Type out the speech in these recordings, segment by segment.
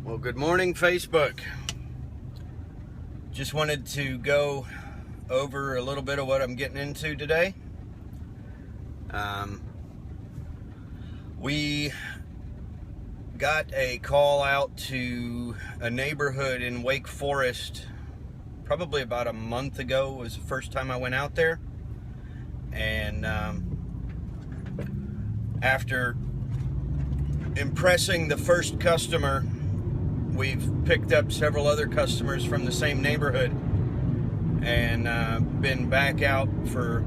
Well, good morning, Facebook. Just wanted to go over a little bit of what I'm getting into today. We got a call out to a neighborhood in Wake Forest probably about a month ago. Was the first time I went out there. And after impressing the first customer, we've picked up several other customers from the same neighborhood and been back out for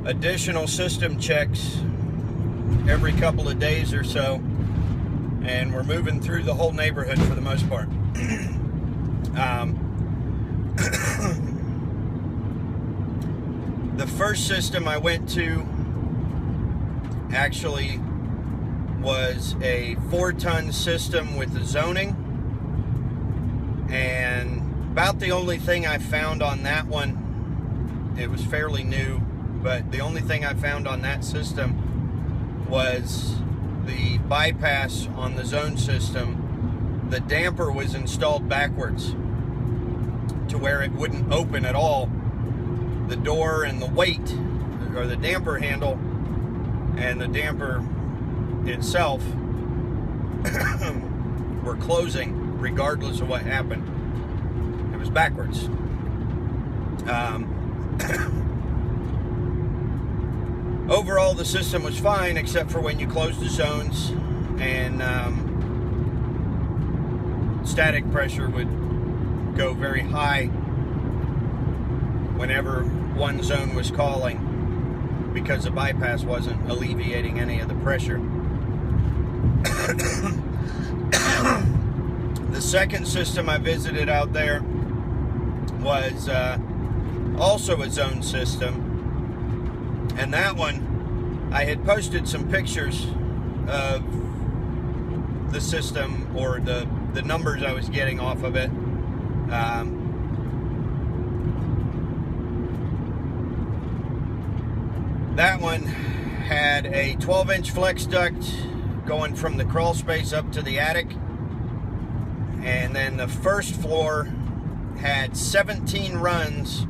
additional system checks every couple of days or so, and we're moving through the whole neighborhood for the most part. The first system I went to actually was a 4-ton system with the zoning, and about the only thing I found on that one, it was fairly new, but the only thing I found on that system was the bypass on the zone system. The damper was installed backwards to where it wouldn't open at all. The door and the weight, or the damper handle and the damper itself were closing regardless of what happened. It was backwards. Overall, the system was fine except for when you closed the zones, and static pressure would go very high whenever one zone was calling, because the bypass wasn't alleviating any of the pressure. The second system I visited out there was also a zone system, and that one I had posted some pictures of the system, or the numbers I was getting off of it. That one had a 12-inch flex duct going from the crawl space up to the attic, and then the first floor had 17 runs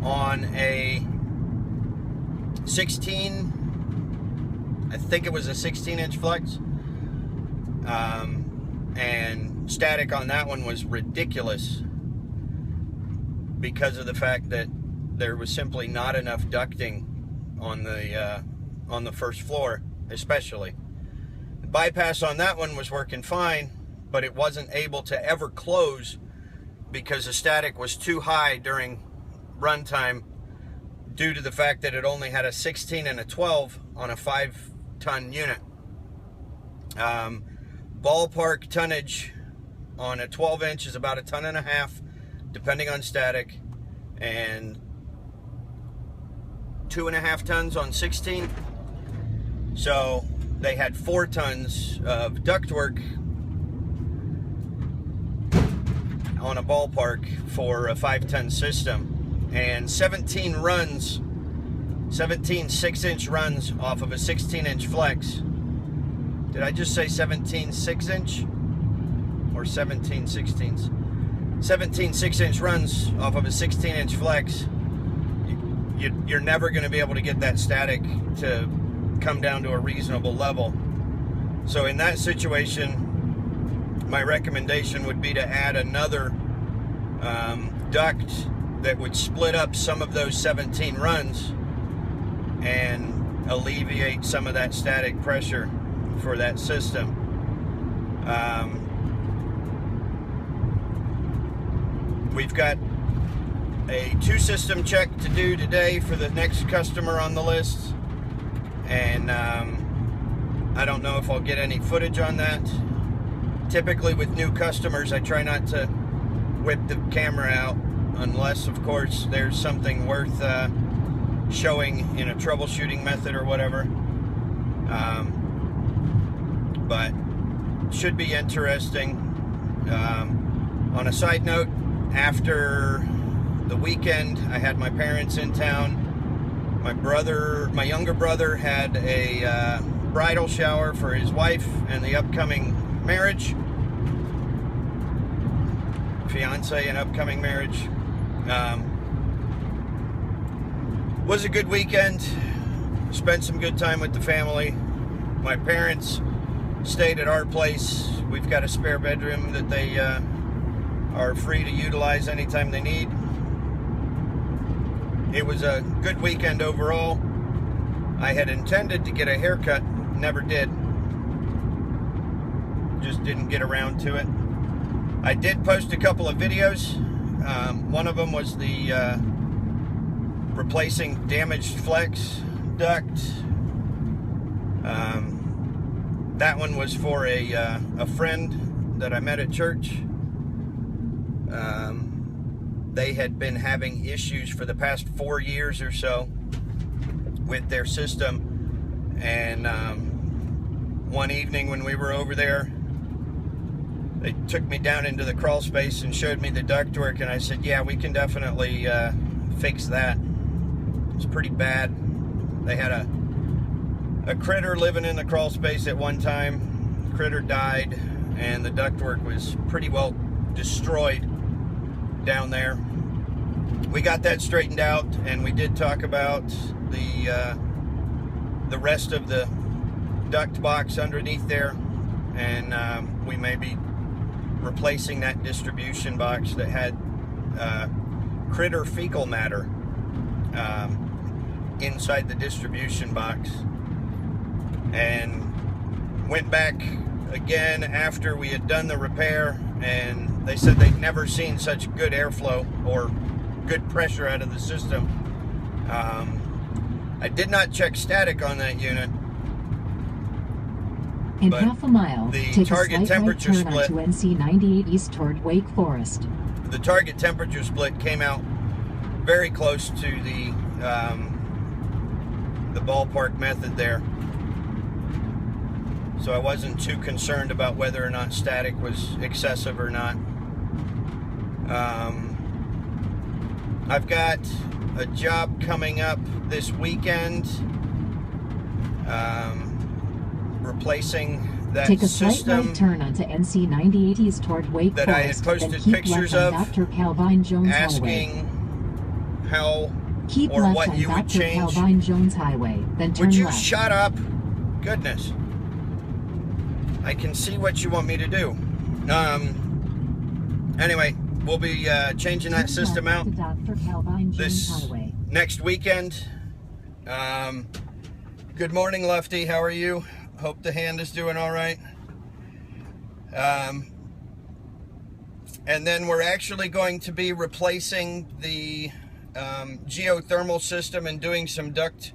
on a 16, I think it was a 16-inch flex, and static on that one was ridiculous because of the fact that there was simply not enough ducting on the first floor, especially. The bypass on that one was working fine, but it wasn't able to ever close because the static was too high during runtime due to the fact that it only had a 16 and a 12 on a 5-ton unit. Ballpark tonnage on a 12-inch is about 1.5 tons, depending on static, and 2.5 tons on 16. So they had 4 tons of ductwork on a ballpark for a 5-ton system, and 17 6-inch runs off of a 16-inch flex. Did I just say 17 6-inch or 17 16s? 17 6-inch runs off of a 16-inch flex. You're never going to be able to get that static to come down to a reasonable level. So in that situation, my recommendation would be to add another duct that would split up some of those 17 runs and alleviate some of that static pressure for that system. We've got a 2-system check to do today for the next customer on the list, and I don't know if I'll get any footage on that. Typically with new customers, I try not to whip the camera out unless, of course, there's something worth showing in a troubleshooting method or whatever. But should be interesting. On a side note, after the weekend, I had my parents in town. My younger brother had a bridal shower for his wife and the upcoming marriage. fiance and upcoming marriage. Was a good weekend. Spent some good time with the family. My parents stayed at our place. We've got a spare bedroom that they are free to utilize anytime they need. It was a good weekend overall. I had intended to get a haircut, never did. Just didn't get around to it. I did post a couple of videos. One of them was the replacing damaged flex duct. That one was for a friend that I met at church. They had been having issues for the past 4 years or so with their system, and one evening when we were over there, they took me down into the crawl space and showed me the ductwork, and I said, yeah, we can definitely fix that. It's pretty bad. They had a critter living in the crawl space at one time. Critter died, and the ductwork was pretty well destroyed down there. We got that straightened out, and we did talk about the rest of the duct box underneath there, and we may be replacing that distribution box that had critter fecal matter inside the distribution box. And went back again after we had done the repair, and they said they'd never seen such good airflow or good pressure out of the system. I did not check static on that unit. In half a mile, the take target a slight temperature right turn split. onto NC 98 East toward Wake Forest. The target temperature split came out very close to the ballpark method there. So I wasn't too concerned about whether or not static was excessive or not. I've got a job coming up this weekend, replacing that Take a slight system right turn onto NC 98 East toward Wake that I had Forest, posted then keep pictures left on of, Dr. Calvin Jones Highway. asking how Keep or left what on you would Dr. change. Calvin Jones Highway, then turn Would you left. shut up? Goodness. I can see what you want me to do. Anyway, we'll be changing that system out Dr. Calvin Jones this Highway. next weekend. Good morning, Lefty. How are you? Hope the hand is doing all right. And then we're actually going to be replacing the geothermal system and doing some duct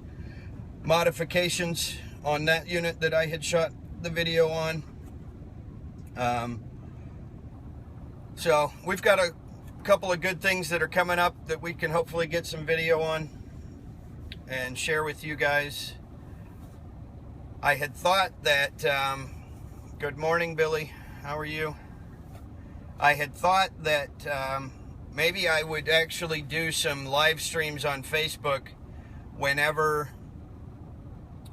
modifications on that unit that I had shot the video on. So we've got a couple of good things that are coming up that we can hopefully get some video on and share with you guys. I had thought that, good morning, Billy. How are you? I had thought that maybe I would actually do some live streams on Facebook whenever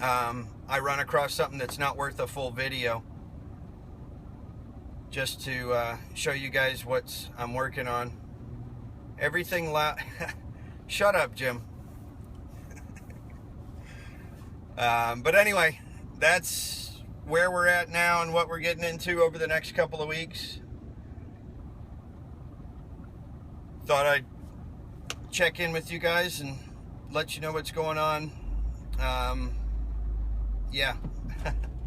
I run across something that's not worth a full video, just to show you guys what I'm working on. Everything loud. Shut up, Jim. But anyway, that's where we're at now and what we're getting into over the next couple of weeks. Thought I'd check in with you guys and let you know what's going on. Yeah,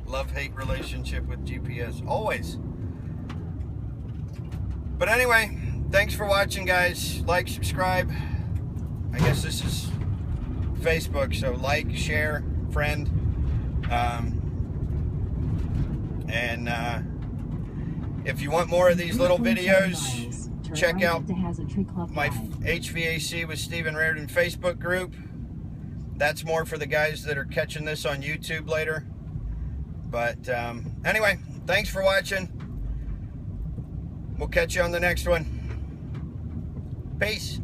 love-hate relationship with GPS, always. But anyway, thanks for watching, guys. Like, subscribe. I guess this is Facebook, so like, share, friend. And if you want more of these little videos, check out my HVAC with Stephen Reardon Facebook group. That's more for the guys that are catching this on YouTube later. But anyway, thanks for watching. We'll catch you on the next one. Peace.